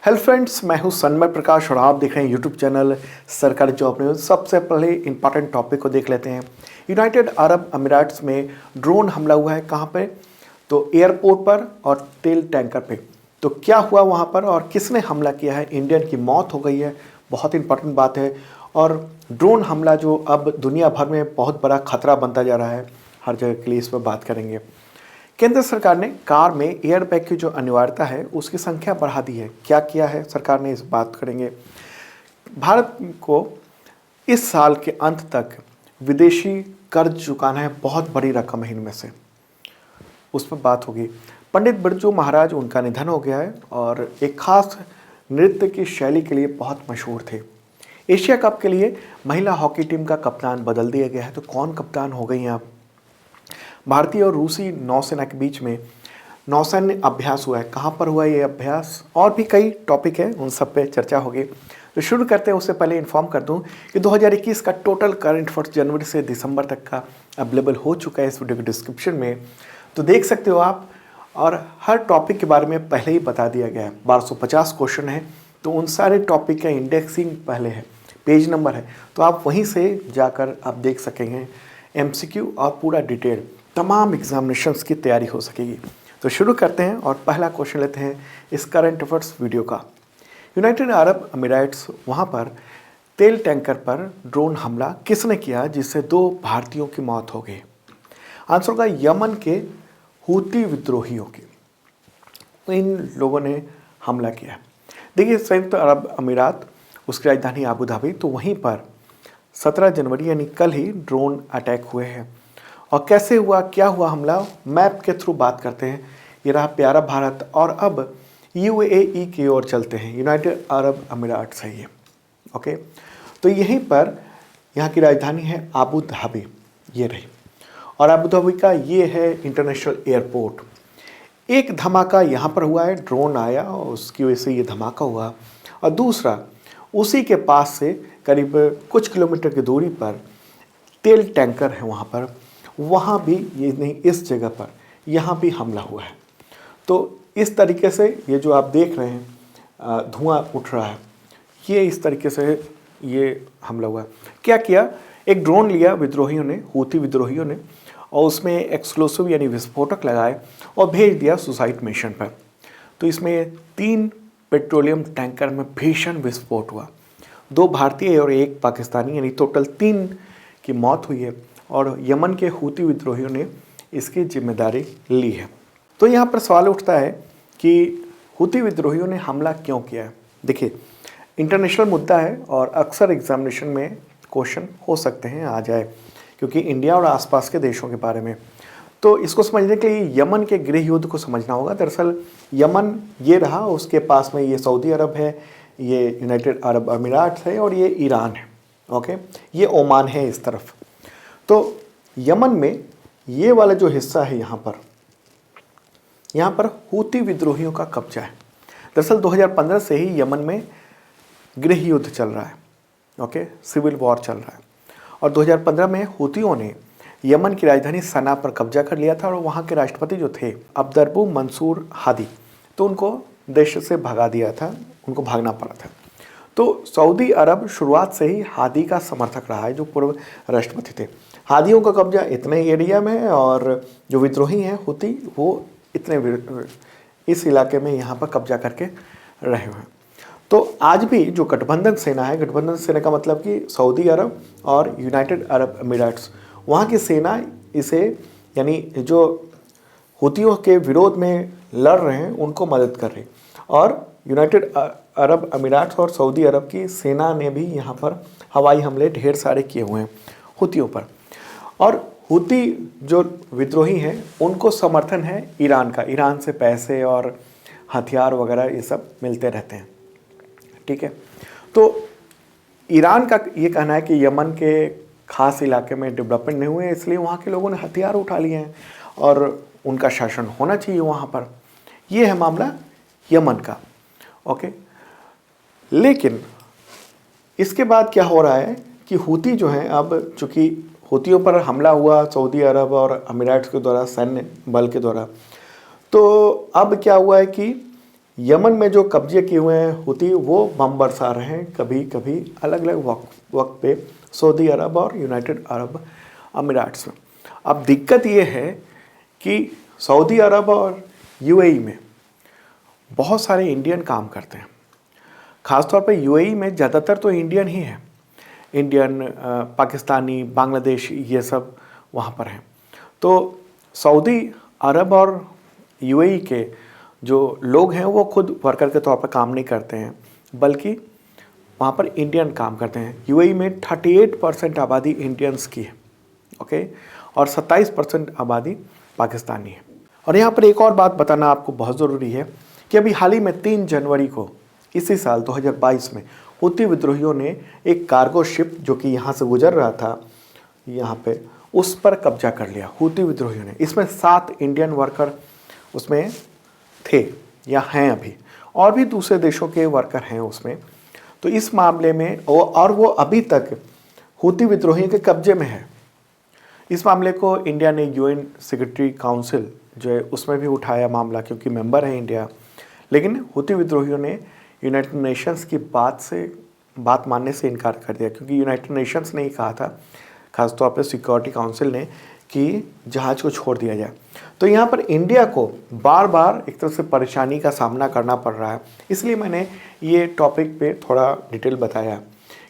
Hello friends, मैं हूं सन्मय प्रकाश और आप देख रहे हैं यूट्यूब चैनल सरकारी जॉब न्यूज़। सबसे पहले इंपॉर्टेंट टॉपिक को देख लेते हैं। यूनाइटेड अरब अमीरात्स में ड्रोन हमला हुआ है। कहां पे? तो एयरपोर्ट पर और तेल टैंकर पे। तो क्या हुआ वहां पर और किसने हमला किया है? इंडियन की मौत हो गई है, बहुत इंपॉर्टेंट बात है। और ड्रोन हमला जो अब दुनिया भर में बहुत बड़ा खतरा बनता जा रहा है, हर जगह के लिए इस पर बात करेंगे। केंद्र सरकार ने कार में एयरबैग की जो अनिवार्यता है उसकी संख्या बढ़ा दी है। क्या किया है सरकार ने, इस बात करेंगे। भारत को इस साल के अंत तक विदेशी कर्ज चुकाना है, बहुत बड़ी रकम है इनमें से, उस पर बात होगी। पंडित बिरजू महाराज, उनका निधन हो गया है और एक खास नृत्य की शैली के लिए बहुत मशहूर थे। एशिया कप के लिए महिला हॉकी टीम का कप्तान बदल दिया गया है। तो कौन कप्तान हो गई हैं अब? भारतीय और रूसी नौसेना के बीच में नौसैन्य अभ्यास हुआ है। कहाँ पर हुआ ये अभ्यास? और भी कई टॉपिक है, उन सब पे चर्चा होगी। तो शुरू करते हैं। उससे पहले इन्फॉर्म कर दूं कि 2021 का टोटल करंट अफेयर्स जनवरी से दिसंबर तक का अवेलेबल हो चुका है इस वीडियो के डिस्क्रिप्शन में, तो देख सकते हो आप। और हर टॉपिक के बारे में पहले ही बता दिया गया है। 1250 क्वेश्चन है, तो उन सारे टॉपिक का इंडेक्सिंग पहले है, पेज नंबर है, तो आप वहीं से जाकर आप देख सकेंगे। MCQ और पूरा डिटेल तमाम एग्जामिनेशंस की तैयारी हो सकेगी। तो शुरू करते हैं और पहला क्वेश्चन लेते हैं इस करंट अफेयर्स वीडियो का। यूनाइटेड अरब अमीरात्स, वहाँ पर तेल टैंकर पर ड्रोन हमला किसने किया जिससे 2 भारतीयों की मौत हो गई? आंसर होगा यमन के हूती विद्रोहियों की। तो इन लोगों ने हमला किया। देखिए, संयुक्त अरब अमीरात, उसकी राजधानी आबू धाबी, तो वहीं पर 17 जनवरी यानी कल ही ड्रोन अटैक हुए हैं। और कैसे हुआ, क्या हुआ हमला, मैप के थ्रू बात करते हैं। ये रहा प्यारा भारत और अब UAE की ओर चलते हैं। यूनाइटेड अरब अमीरात्स है ये। ओके, तो यहीं पर यहाँ की राजधानी है आबू धाबी, ये रही। और आबू धाबी का ये है इंटरनेशनल एयरपोर्ट। एक धमाका यहाँ पर हुआ है, ड्रोन आया और उसकी वजह से ये धमाका हुआ। और दूसरा, उसी के पास से करीब कुछ किलोमीटर की दूरी पर तेल टैंकर है वहाँ पर, वहाँ भी ये नहीं, इस जगह पर यहाँ भी हमला हुआ है। तो इस तरीके से ये जो आप देख रहे हैं धुआं उठ रहा है, ये इस तरीके से ये हमला हुआ है। क्या किया? एक ड्रोन लिया विद्रोहियों ने, हूती विद्रोहियों ने, और उसमें एक्सप्लोसिव यानी विस्फोटक लगाए और भेज दिया सुसाइड मिशन पर। तो इसमें 3 पेट्रोलियम टैंकर में भीषण विस्फोट हुआ। 2 भारतीय और 1 पाकिस्तानी, यानी टोटल 3 की मौत हुई है। और यमन के हूती विद्रोहियों ने इसकी जिम्मेदारी ली है। तो यहाँ पर सवाल उठता है कि हूती विद्रोहियों ने हमला क्यों किया है। देखिए, इंटरनेशनल मुद्दा है और अक्सर एग्जामिनेशन में क्वेश्चन हो सकते हैं, आ जाए, क्योंकि इंडिया और आसपास के देशों के बारे में। तो इसको समझने के लिए यमन के गृह युद्ध को समझना होगा। दरअसल यमन ये रहा, उसके पास में ये सऊदी अरब है, ये यूनाइटेड अरब अमीरात है और ये ईरान है। ओके, ये ओमान है इस तरफ। तो यमन में ये वाला जो हिस्सा है, यहाँ पर हूती विद्रोहियों का कब्जा है। दरअसल 2015 से ही यमन में गृह युद्ध चल रहा है। ओके, सिविल वॉर चल रहा है। और 2015 में हूतियों ने यमन की राजधानी सना पर कब्जा कर लिया था और वहाँ के राष्ट्रपति जो थे अब्दरबू मंसूर हादी, तो उनको देश से भगा दिया था, उनको भागना पड़ा था। तो सऊदी अरब शुरुआत से ही हादी का समर्थक रहा है, जो पूर्व राष्ट्रपति थे। हादियों का कब्जा इतने एरिया में है और जो विद्रोही हैं हूती, वो इतने इस इलाके में यहाँ पर कब्जा करके रहे हुए हैं। तो आज भी जो गठबंधन सेना है, गठबंधन सेना का मतलब कि सऊदी अरब और यूनाइटेड अरब अमीरात्स, वहाँ की सेना इसे, यानी जो हूतियों के विरोध में लड़ रहे हैं, उनको मदद कर रही। और यूनाइटेड अरब अमीरात और सऊदी अरब की सेना ने भी यहाँ पर हवाई हमले ढेर सारे किए हुए हैं हूतियों पर। और हूती जो विद्रोही हैं, उनको समर्थन है ईरान का। ईरान से पैसे और हथियार वगैरह ये सब मिलते रहते हैं। ठीक है, तो ईरान का ये कहना है कि यमन के खास इलाके में डेवलपमेंट नहीं हुए, इसलिए वहाँ के लोगों ने हथियार उठा लिए हैं और उनका शासन होना चाहिए वहाँ पर। ये है मामला यमन का। ओके, लेकिन इसके बाद क्या हो रहा है कि हूती जो हैं, अब चूँकि हूतियों पर हमला हुआ सऊदी अरब और अमीरात के द्वारा, सैन्य बल के द्वारा, तो अब क्या हुआ है कि यमन में जो कब्जे किए हुए हैं हुती, वो बम बरसा रहे हैं कभी कभी अलग अलग वक्त पे सऊदी अरब और यूनाइटेड अरब अमीराट्स में। अब दिक्कत ये है कि सऊदी अरब और यूएई में बहुत सारे इंडियन काम करते हैं। ख़ासतौर पे यूएई में ज़्यादातर तो इंडियन ही हैं, इंडियन, पाकिस्तानी, बांग्लादेश, ये सब वहाँ पर हैं। तो सऊदी अरब और यूएई के जो लोग हैं वो खुद वर्कर के तौर पर काम नहीं करते हैं, बल्कि वहाँ पर इंडियन काम करते हैं। यूएई में 38% आबादी इंडियंस की है, ओके, और 27% आबादी पाकिस्तानी है। और यहाँ पर एक और बात बताना आपको बहुत ज़रूरी है कि अभी हाल ही में 3 जनवरी को इसी साल 2022 में हुती विद्रोहियों ने एक कार्गो शिप जो कि यहाँ से गुजर रहा था यहाँ पे, उस पर कब्जा कर लिया हुती विद्रोहियों ने। इसमें 7 इंडियन वर्कर उसमें थे या हैं अभी, और भी दूसरे देशों के वर्कर हैं उसमें। तो इस मामले में और वो अभी तक हुती विद्रोहियों के कब्जे में है। इस मामले को इंडिया ने यूएन सिक्योरिटी काउंसिल जो है उसमें भी उठाया मामला, क्योंकि मेंबर है इंडिया। लेकिन हुती विद्रोहियों ने यूनाइटेड नेशंस की बात मानने से इनकार कर दिया, क्योंकि यूनाइटेड नेशंस ने ही कहा था, खासतौर पर सिक्योरिटी काउंसिल ने, कि जहाज़ को छोड़ दिया जाए। तो यहाँ पर इंडिया को बार बार एक तरह से परेशानी का सामना करना पड़ रहा है। इसलिए मैंने ये टॉपिक पे थोड़ा डिटेल बताया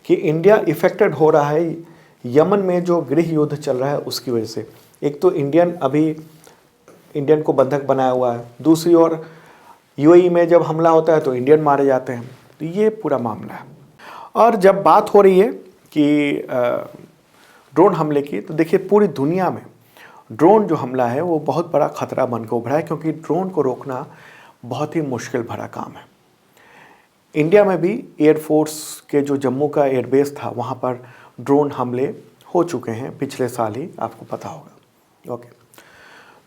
कि इंडिया इफ़ेक्टेड हो रहा है यमन में जो गृह युद्ध चल रहा है उसकी वजह से। एक तो इंडियन को बंधक बनाया हुआ है, दूसरी ओर यूएई में जब हमला होता है तो इंडियन मारे जाते हैं। तो ये पूरा मामला है। और जब बात हो रही है कि ड्रोन हमले की, तो देखिए पूरी दुनिया में ड्रोन जो हमला है वो बहुत बड़ा खतरा बनकर उभरा है, क्योंकि ड्रोन को रोकना बहुत ही मुश्किल भरा काम है। इंडिया में भी एयरफोर्स के जो जम्मू का एयरबेस था वहाँ पर ड्रोन हमले हो चुके हैं पिछले साल ही, आपको पता होगा, ओके।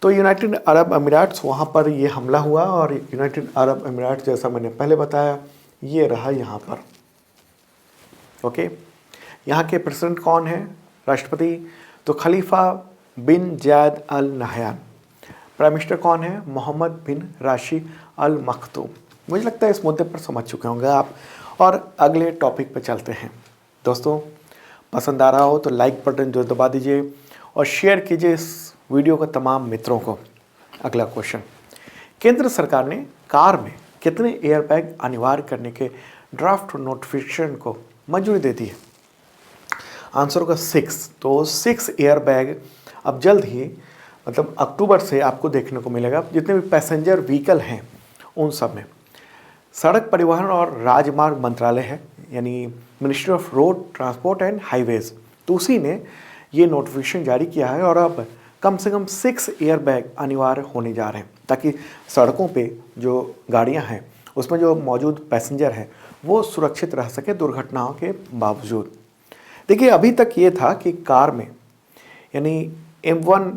तो यूनाइटेड अरब अमीराट्स, वहाँ पर ये हमला हुआ, और यूनाइटेड अरब अमीराट्स जैसा मैंने पहले बताया ये रहा यहाँ पर, ओके। यहाँ के प्रेसिडेंट कौन है, राष्ट्रपति? तो खलीफा बिन जायद अल नहयान। प्राइम मिनिस्टर कौन है? मोहम्मद बिन राशिद अल मखदूम। मुझे लगता है इस मुद्दे पर समझ चुके होंगे आप। और अगले टॉपिक पर चलते हैं। दोस्तों, पसंद आ रहा हो तो लाइक बटन जो दबा दीजिए और शेयर कीजिए इस वीडियो को तमाम मित्रों को। अगला क्वेश्चन, केंद्र सरकार ने कार में कितने एयरबैग अनिवार्य करने के ड्राफ्ट नोटिफिकेशन को मंजूरी दे दी है? आंसर होगा 6। तो 6 एयरबैग अब जल्द ही, मतलब अक्टूबर से आपको देखने को मिलेगा। जितने भी पैसेंजर व्हीकल हैं उन सब में। सड़क परिवहन और राजमार्ग मंत्रालय है, यानी ministry of road transport and highways, तो उसी ने ये नोटिफिकेशन जारी किया है। और अब कम से कम 6 एयरबैग अनिवार्य होने जा रहे हैं, ताकि सड़कों पे जो गाड़ियां हैं उसमें जो मौजूद पैसेंजर हैं वो सुरक्षित रह सके दुर्घटनाओं के बावजूद। देखिए, अभी तक ये था कि कार में, यानी M1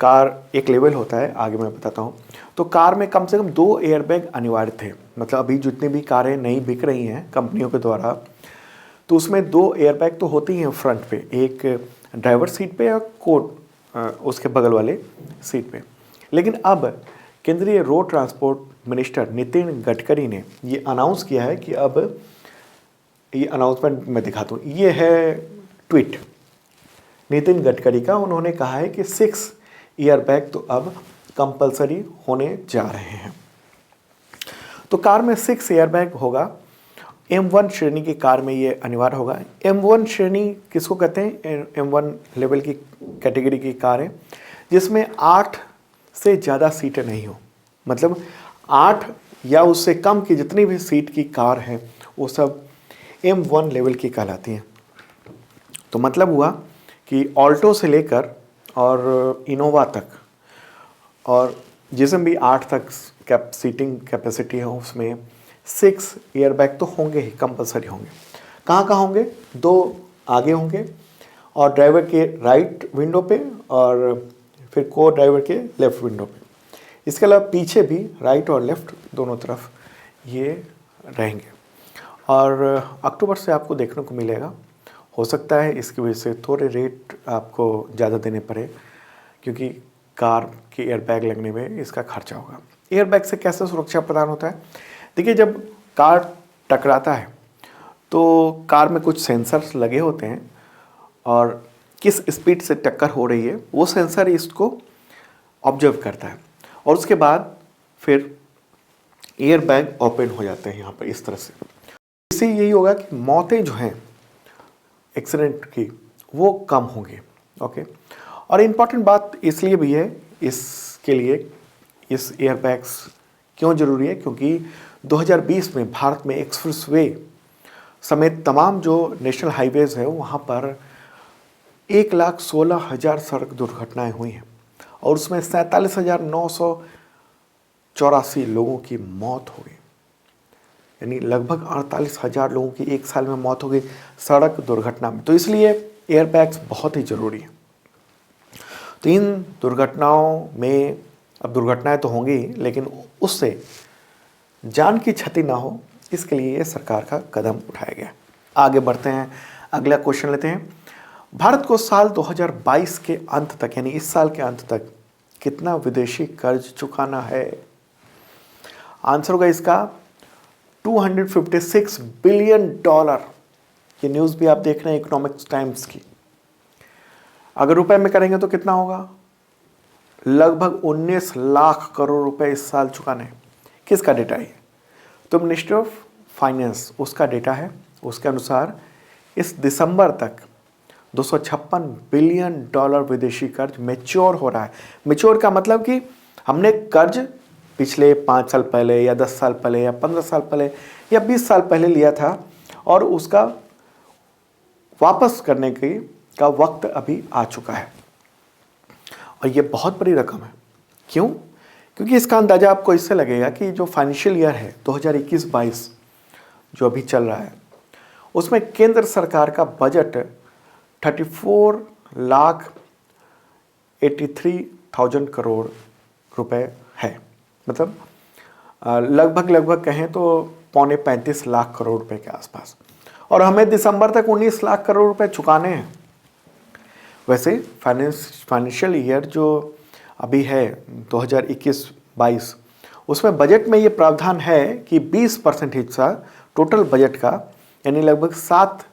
कार एक लेवल होता है, आगे मैं बताता हूँ। तो कार में कम से कम 2 एयरबैग अनिवार्य थे। मतलब अभी जितनी भी कारें नई बिक रही हैं कंपनियों के द्वारा, तो उसमें 2 एयरबैग तो होती हैं फ्रंट पे, एक ड्राइवर सीट पे और उसके बगल वाले सीट पे। लेकिन अब केंद्रीय road transport minister Nitin Gadkari ने ये अनाउंस किया है कि अब ये अनाउंसमेंट मैं दिखाता हूँ। ये है ट्वीट नितिन गडकरी का। उन्होंने कहा है कि 6 एयरबैग तो अब कंपलसरी होने जा रहे हैं। तो कार में 6 एयरबैग होगा। M1 श्रेणी की कार में ये अनिवार्य होगा। M1 श्रेणी किसको कहते हैं? M1 लेवल की कैटेगरी की कार है जिसमें 8 से ज़्यादा सीटें नहीं हो। मतलब 8 या उससे कम की जितनी भी सीट की कार हैं वो सब M1 लेवल की कहलाती हैं। तो मतलब हुआ कि ऑल्टो से लेकर और इनोवा तक, और जिसमें भी 8 तक सीटिंग कैपेसिटी है उसमें 6 एयरबैग तो होंगे ही, कंपलसरी होंगे। कहाँ कहाँ होंगे? 2 आगे होंगे और ड्राइवर के राइट विंडो पे, और फिर को ड्राइवर के लेफ़्ट विंडो पे। इसके अलावा पीछे भी राइट और लेफ़्ट दोनों तरफ ये रहेंगे। और अक्टूबर से आपको देखने को मिलेगा। हो सकता है इसकी वजह से थोड़े रेट आपको ज़्यादा देने पड़े, क्योंकि कार के एयरबैग लगने में इसका खर्चा होगा। एयरबैग से कैसे सुरक्षा प्रदान होता है? देखिए, जब कार टकराता है तो कार में कुछ सेंसर्स लगे होते हैं और किस स्पीड से टक्कर हो रही है वो सेंसर इसको ऑब्जर्व करता है और उसके बाद फिर एयर बैग ओपन हो जाते हैं यहाँ पर इस तरह से। इससे यही होगा कि मौतें जो हैं एक्सीडेंट की वो कम होंगी। ओके, और इम्पॉर्टेंट बात इसलिए भी है इसके लिए, इस एयर बैग्स क्यों ज़रूरी है, क्योंकि 2020 में भारत में एक्सप्रेसवे समेत तमाम जो नेशनल हाईवेज़ है वहाँ पर 1,16,000 सड़क दुर्घटनाएं हुई हैं और उसमें 47,984 लोगों की मौत हो गई, यानी लगभग 48,000 लोगों की एक साल में मौत हो गई सड़क दुर्घटना में। तो इसलिए एयरबैग्स बहुत ही ज़रूरी है। तो इन दुर्घटनाओं में, अब दुर्घटनाएं तो होंगी लेकिन उससे जान की क्षति ना हो, इसके लिए सरकार का कदम उठाया गया। आगे बढ़ते हैं, अगला क्वेश्चन लेते हैं। भारत को साल 2022 के अंत तक, यानी इस साल के अंत तक कितना विदेशी कर्ज चुकाना है? आंसर होगा इसका $256 बिलियन। ये न्यूज़ भी आप देख रहे हैं इकोनॉमिक्स टाइम्स की। अगर रुपए में करेंगे तो कितना होगा? लगभग 19 लाख करोड़ रुपए इस साल चुकाने हैं। किसका डेटा है? तो मिनिस्ट्री ऑफ फाइनेंस उसका डेटा है। उसके अनुसार इस दिसंबर तक $256 बिलियन विदेशी कर्ज मैच्योर हो रहा है। मैच्योर का मतलब कि हमने कर्ज पिछले 5 साल पहले या 10 साल पहले या 15 साल पहले या 20 साल पहले लिया था और उसका वापस करने का वक्त अभी आ चुका है और ये बहुत बड़ी रकम है। क्यों? क्योंकि इसका अंदाज़ा आपको इससे लगेगा कि जो फाइनेंशियल ईयर है 2021-22 जो अभी चल रहा है उसमें केंद्र सरकार का बजट 34,83,000 करोड़ रुपए है। मतलब लगभग कहें तो 35 लाख करोड़ रुपए के आसपास, और हमें दिसंबर तक 19 लाख करोड़ रुपए चुकाने हैं। वैसे फाइनेंशियल ईयर जो अभी है 2021-22 उसमें बजट में ये प्रावधान है कि 20% हिस्सा टोटल बजट का, यानी लगभग 7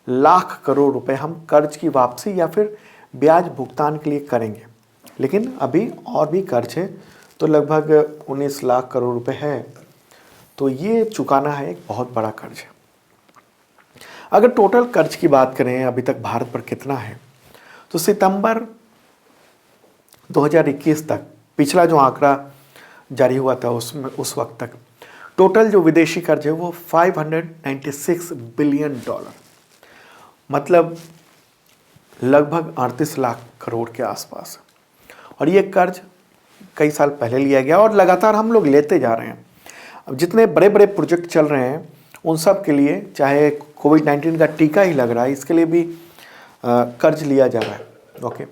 लाख करोड़ रुपए हम कर्ज की वापसी या फिर ब्याज भुगतान के लिए करेंगे। लेकिन अभी और भी कर्ज है तो लगभग 19 लाख करोड़ रुपए है, तो ये चुकाना है, एक बहुत बड़ा कर्ज है। अगर टोटल कर्ज की बात करें अभी तक भारत पर कितना है, तो सितंबर 2021 तक पिछला जो आंकड़ा जारी हुआ था उसमें उस वक्त तक टोटल जो विदेशी कर्ज है वो $596 बिलियन, मतलब लगभग 38 लाख करोड़ के आसपास। और ये कर्ज कई साल पहले लिया गया और लगातार हम लोग लेते जा रहे हैं। अब जितने बड़े बड़े प्रोजेक्ट चल रहे हैं उन सब के लिए, चाहे कोविड-19 का टीका ही लग रहा है, इसके लिए भी कर्ज लिया जा रहा है। ओके,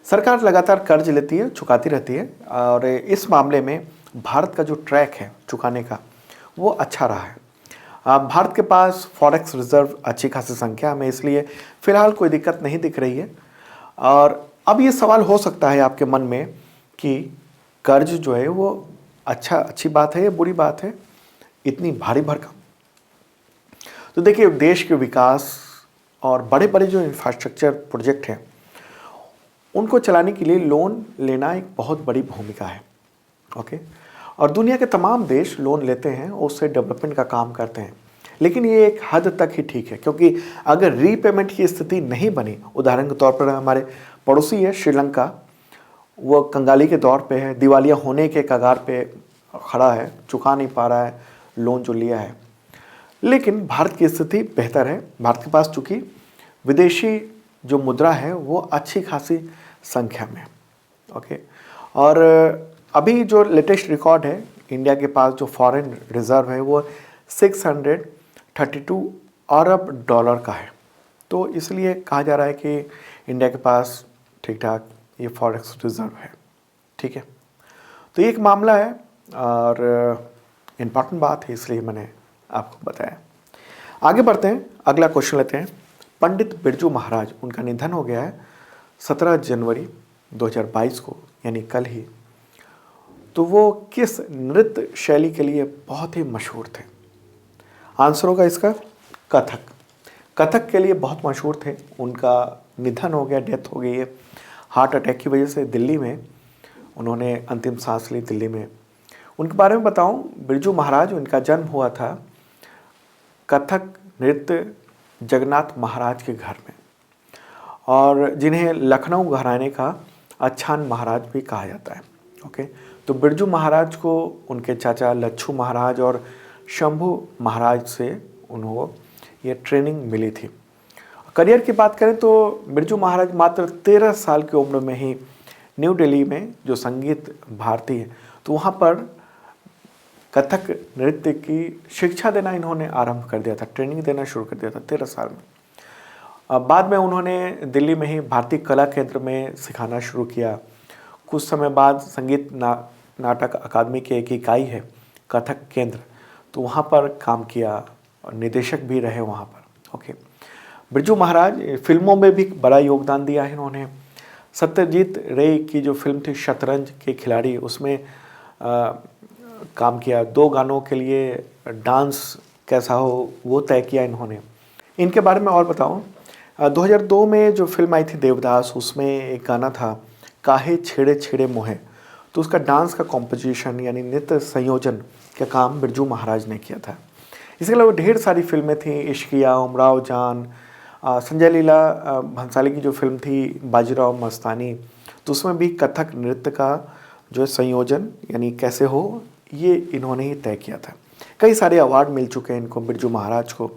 सरकार लगातार कर्ज लेती है, चुकाती रहती है, और इस मामले में भारत का जो ट्रैक है चुकाने का वो अच्छा रहा है। भारत के पास फॉरेक्स रिजर्व अच्छी खासी संख्या में, इसलिए फ़िलहाल कोई दिक्कत नहीं दिख रही है। और अब ये सवाल हो सकता है आपके मन में कि कर्ज जो है वो अच्छी बात है या बुरी बात है, इतनी भारी भरकम? तो देखिए, देश के विकास और बड़े बड़े जो इंफ्रास्ट्रक्चर प्रोजेक्ट हैं उनको चलाने के लिए लोन लेना एक बहुत बड़ी भूमिका है। ओके, और दुनिया के तमाम देश लोन लेते हैं और उससे डेवलपमेंट का काम करते हैं, लेकिन ये एक हद तक ही ठीक है, क्योंकि अगर रीपेमेंट की स्थिति नहीं बनी, उदाहरण के तौर पर हमारे पड़ोसी है श्रीलंका, वो कंगाली के दौर पे है, दिवालिया होने के कगार पे खड़ा है, चुका नहीं पा रहा है लोन जो लिया है। लेकिन भारत की स्थिति बेहतर है। भारत के पास चूँकि विदेशी जो मुद्रा है वो अच्छी खासी संख्या में। ओके, और अभी जो लेटेस्ट रिकॉर्ड है, इंडिया के पास जो फॉरेन रिजर्व है वो 632 अरब डॉलर का है। तो इसलिए कहा जा रहा है कि इंडिया के पास ठीक ठाक ये फॉरेक्स रिजर्व है। ठीक है, तो ये एक मामला है और इम्पॉर्टेंट बात है, इसलिए मैंने आपको बताया। आगे बढ़ते हैं, अगला क्वेश्चन लेते हैं। पंडित बिरजू महाराज, उनका निधन हो गया है 17 जनवरी 2022 को, यानी कल ही। तो वो किस नृत्य शैली के लिए बहुत ही मशहूर थे? आंसर होगा इसका कथक। कथक के लिए बहुत मशहूर थे। उनका निधन हो गया, डेथ हो गई है हार्ट अटैक की वजह से। दिल्ली में उन्होंने अंतिम सांस ली, दिल्ली में। उनके बारे में बताऊं, बिरजू महाराज, उनका जन्म हुआ था कथक नृत्य जगन्नाथ महाराज के घर में, और जिन्हें लखनऊ घराने का अच्छान महाराज भी कहा जाता है। ओके, तो बिरजू महाराज को उनके चाचा लच्छू महाराज और शंभू महाराज से उन्होंने ये ट्रेनिंग मिली थी। करियर की बात करें तो बिरजू महाराज मात्र 13 साल की उम्र में ही न्यू दिल्ली में जो संगीत भारती है, तो वहाँ पर कथक नृत्य की शिक्षा देना इन्होंने आरंभ कर दिया था, ट्रेनिंग देना शुरू कर दिया था 13 साल में। बाद में उन्होंने दिल्ली में ही भारतीय कला केंद्र में सिखाना शुरू किया। कुछ समय बाद संगीत नाटक अकादमी की एक इकाई है कथक केंद्र, तो वहाँ पर काम किया और निदेशक भी रहे वहाँ पर। ओके, बिरजू महाराज फिल्मों में भी बड़ा योगदान दिया है इन्होंने। सत्यजीत रे की जो फिल्म थी शतरंज के खिलाड़ी, उसमें काम किया। 2 गानों के लिए डांस कैसा हो वो तय किया इन्होंने। इनके बारे में और बताऊं, 2002 में जो फिल्म आई थी देवदास, उसमें एक गाना था काहे छेड़े छेड़े मोहे, तो उसका डांस का कॉम्पोजिशन यानी नृत्य संयोजन का काम बिरजू महाराज ने किया था। इसके अलावा ढेर सारी फिल्में थीं, इश्किया, उमराव जान, संजय लीला भंसाली की जो फिल्म थी बाजीराव मस्तानी, तो उसमें भी कथक नृत्य का जो संयोजन यानी कैसे हो, ये इन्होंने ही तय किया था। कई सारे अवार्ड मिल चुके हैं इनको, बिरजू महाराज को।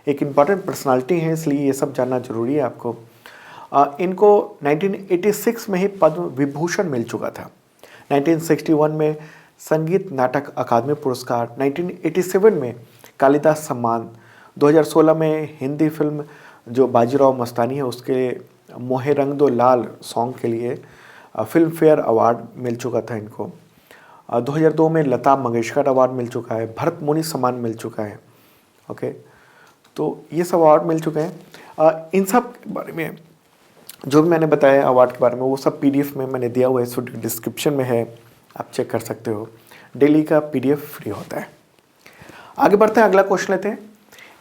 एक इम्पॉर्टेंट पर्सनालिटी है, इसलिए ये सब जानना जरूरी है आपको। इनको 1986 में ही पद्म विभूषण मिल चुका था, 1961 में संगीत नाटक अकादमी पुरस्कार, 1987 में कालिदास सम्मान, 2016 में हिंदी फिल्म जो बाजीराव मस्तानी है उसके मोहे रंग दो लाल सॉन्ग के लिए फिल्म फेयर अवार्ड मिल चुका था इनको। 2002 में लता मंगेशकर अवार्ड मिल चुका है, भरत मुनि सम्मान मिल चुका है। ओके, तो ये सब अवार्ड मिल चुके हैं। इन सब के बारे में जो भी मैंने बताया अवार्ड के बारे में, वो सब PDF में मैंने दिया हुआ है, इस डिस्क्रिप्शन में है, आप चेक कर सकते हो। डेली का PDF फ्री होता है। आगे बढ़ते हैं, अगला क्वेश्चन लेते हैं।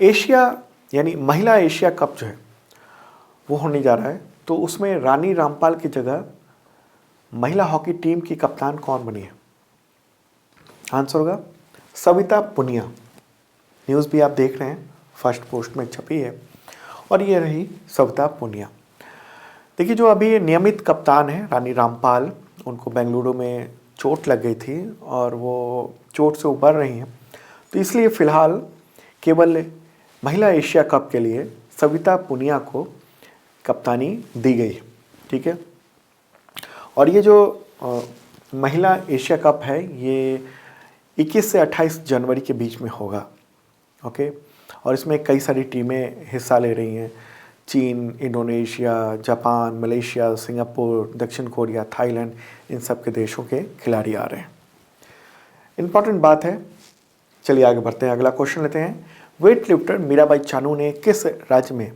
एशिया यानी महिला एशिया कप जो है वो होने जा रहा है, तो उसमें रानी रामपाल की जगह महिला हॉकी टीम की कप्तान कौन बनी है? आंसर होगा सविता पुनिया। न्यूज़ भी आप देख रहे हैं, फर्स्ट पोस्ट में छपी है, और ये रही सविता पुनिया। देखिए, जो अभी नियमित कप्तान है रानी रामपाल, उनको बेंगलुरु में चोट लग गई थी और वो चोट से उबर रही हैं, तो इसलिए फ़िलहाल केवल महिला एशिया कप के लिए सविता पुनिया को कप्तानी दी गई है। ठीक है, और ये जो महिला एशिया कप है ये 21 से 28 जनवरी के बीच में होगा। ओके, और इसमें कई सारी टीमें हिस्सा ले रही हैं। चीन, इंडोनेशिया, जापान, मलेशिया, सिंगापुर, दक्षिण कोरिया, थाईलैंड, इन सब के देशों के खिलाड़ी आ रहे हैं। इम्पॉर्टेंट बात है। चलिए आगे बढ़ते हैं, अगला क्वेश्चन लेते हैं। वेट लिफ्टर मीराबाई चानू ने किस राज्य में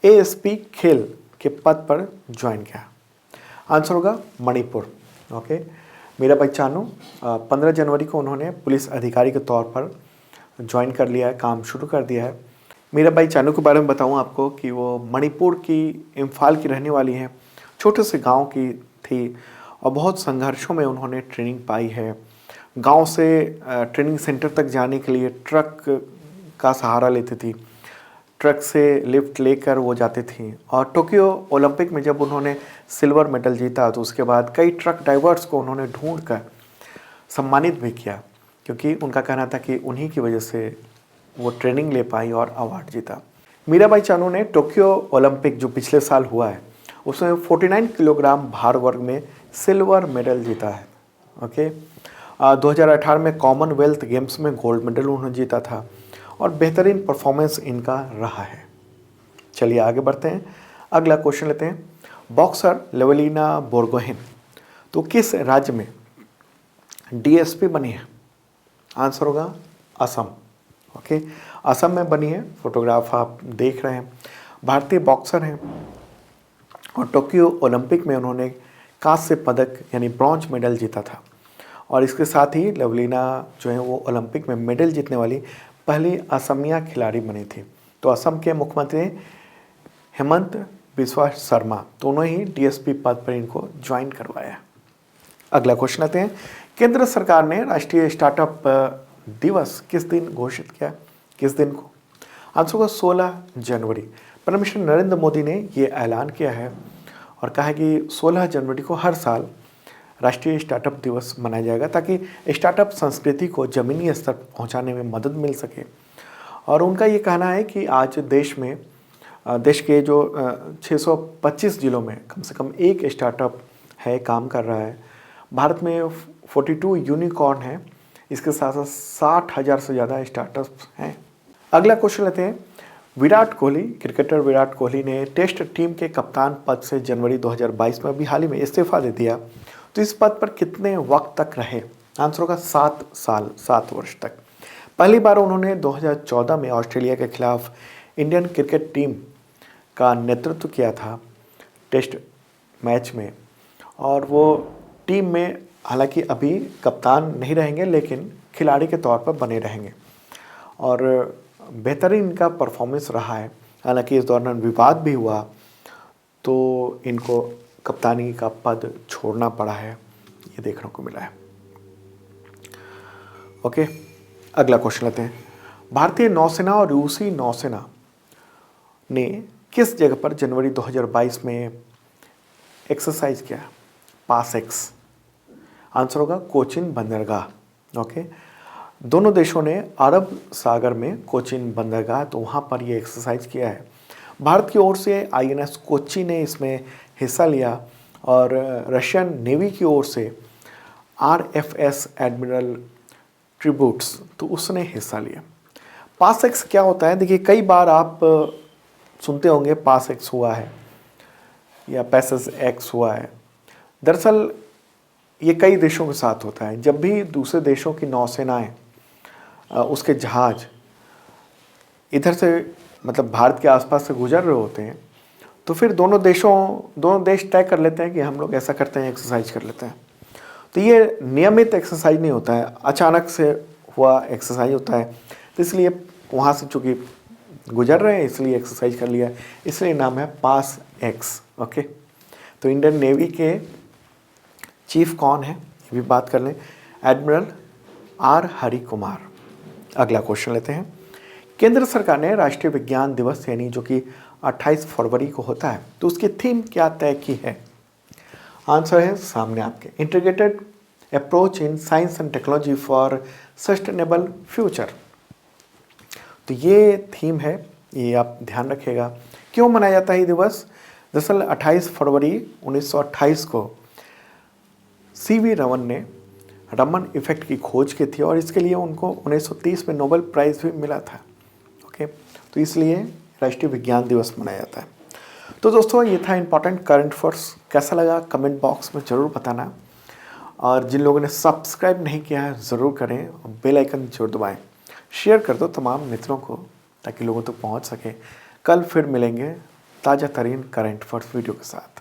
ASP खेल के पद पर ज्वाइन किया? आंसर होगा मणिपुर। ओके, मीराबाई चानू 15 जनवरी को उन्होंने पुलिस अधिकारी के तौर पर ज्वाइन कर लिया है, काम शुरू कर दिया है। मीराबाई चानू के बारे में बताऊं आपको कि वो मणिपुर की इम्फाल की रहने वाली हैं, छोटे से गांव की थी और बहुत संघर्षों में उन्होंने ट्रेनिंग पाई है। गांव से ट्रेनिंग सेंटर तक जाने के लिए ट्रक का सहारा लेती थी, ट्रक से लिफ्ट लेकर वो जाती थी। और टोक्यो ओलंपिक में जब उन्होंने सिल्वर मेडल जीता तो उसके बाद कई ट्रक ड्राइवर्स को उन्होंने ढूंढ कर सम्मानित भी किया, क्योंकि उनका कहना था कि उन्हीं की वजह से वो ट्रेनिंग ले पाई और अवार्ड जीता। मीराबाई चानू ने टोक्यो ओलंपिक जो पिछले साल हुआ है उसमें 49 किलोग्राम भार वर्ग में सिल्वर मेडल जीता है। ओके, 2018 में कॉमनवेल्थ गेम्स में गोल्ड मेडल उन्होंने जीता था और बेहतरीन परफॉर्मेंस इनका रहा है। चलिए आगे बढ़ते हैं, अगला क्वेश्चन लेते हैं। बॉक्सर लेवलिना बोर्गोहेन तो किस राज्य में DSP बनी है? आंसर होगा असम। ओके, असम में बनी है। फोटोग्राफ आप देख रहे हैं। भारतीय बॉक्सर हैं और टोक्यो ओलंपिक में उन्होंने कांस्य पदक यानी ब्रॉन्ज मेडल जीता था और इसके साथ ही लवलीना जो है वो ओलंपिक में मेडल जीतने वाली पहली असमिया खिलाड़ी बनी थी। तो असम के मुख्यमंत्री हेमंत बिस्वा शर्मा दोनों ही डीएसपी पद पर इनको ज्वाइन करवाया। अगला क्वेश्चन आते हैं, केंद्र सरकार ने राष्ट्रीय स्टार्टअप दिवस किस दिन घोषित किया, किस दिन को? आंसर होगा 16 जनवरी। प्रधानमंत्री नरेंद्र मोदी ने ये ऐलान किया है और कहा है कि 16 जनवरी को हर साल राष्ट्रीय स्टार्टअप दिवस मनाया जाएगा ताकि स्टार्टअप संस्कृति को ज़मीनी स्तर पर पहुँचाने में मदद मिल सके। और उनका ये कहना है कि आज देश के जो 625 जिलों में कम से कम एक स्टार्टअप है, काम कर रहा है। भारत में 42 यूनिकॉर्न है, इसके साथ साथ 60,000 से ज़्यादा स्टार्टअप्स हैं। अगला क्वेश्चन लेते हैं, विराट कोहली, क्रिकेटर विराट कोहली ने टेस्ट टीम के कप्तान पद से जनवरी 2022 में अभी हाल ही में इस्तीफा दे दिया। तो इस पद पर कितने वक्त तक रहे? आंसर होगा 7 साल, 7 वर्ष तक। पहली बार उन्होंने 2014 में ऑस्ट्रेलिया के खिलाफ इंडियन क्रिकेट टीम का नेतृत्व किया था टेस्ट मैच में, और वो टीम में हालांकि अभी कप्तान नहीं रहेंगे लेकिन खिलाड़ी के तौर पर बने रहेंगे और बेहतरीन इनका परफॉर्मेंस रहा है। हालांकि इस दौरान विवाद भी हुआ तो इनको कप्तानी का पद छोड़ना पड़ा है, ये देखने को मिला है। ओके, अगला क्वेश्चन लेते हैं, भारतीय नौसेना और रूसी नौसेना ने किस जगह पर जनवरी 2022 में एक्सरसाइज किया? पासएक्स। आंसर होगा कोचिन बंदरगाह। ओके, दोनों देशों ने अरब सागर में कोचिन बंदरगाह, तो वहाँ पर ये एक्सरसाइज किया है। भारत की ओर से आईएनएस कोच्चि ने इसमें हिस्सा लिया और रशियन नेवी की ओर से आरएफएस एडमिरल ट्रिब्यूट्स, तो उसने हिस्सा लिया। पासएक्स क्या होता है? देखिए, कई बार आप सुनते होंगे पासएक्स हुआ है या पैसेज एक्स हुआ है। दरअसल ये कई देशों के साथ होता है। जब भी दूसरे देशों की नौसेनाएं उसके जहाज इधर से मतलब भारत के आसपास से गुजर रहे होते हैं, तो फिर दोनों देश तय कर लेते हैं कि हम लोग ऐसा करते हैं, एक्सरसाइज कर लेते हैं। तो ये नियमित एक्सरसाइज नहीं होता है, अचानक से हुआ एक्सरसाइज होता है। तो इसलिए वहाँ से चूँकि गुजर रहे हैं इसलिए एक्सरसाइज कर लिया, इसलिए नाम है पास एक्स। ओके, तो इंडियन नेवी के चीफ कौन है ये भी बात कर लें, एडमिरल आर हरि कुमार। अगला क्वेश्चन लेते हैं, केंद्र सरकार ने राष्ट्रीय विज्ञान दिवस यानी जो कि 28 फरवरी को होता है, तो उसकी थीम क्या तय की है? आंसर है सामने आपके, integrated approach in science and technology for sustainable future. तो ये थीम है, ये आप ध्यान रखिएगा। क्यों मनाया जाता है ये दिवस? दरअसल 28 फरवरी 1928 को सीवी रमन ने रमन इफेक्ट की खोज की थी और इसके लिए उनको 1930 में नोबेल प्राइज़ भी मिला था। ओके, तो इसलिए राष्ट्रीय विज्ञान दिवस मनाया जाता है। तो दोस्तों, ये था इंपॉर्टेंट करंट अफेयर्स। कैसा लगा कमेंट बॉक्स में ज़रूर बताना, और जिन लोगों ने सब्सक्राइब नहीं किया है ज़रूर करें और बेल आइकन जरूर दबाएं। शेयर कर दो तमाम मित्रों को ताकि लोगों तक पहुंच सके। कल फिर मिलेंगे ताज़ा तरीन करंट अफेयर्स वीडियो के साथ।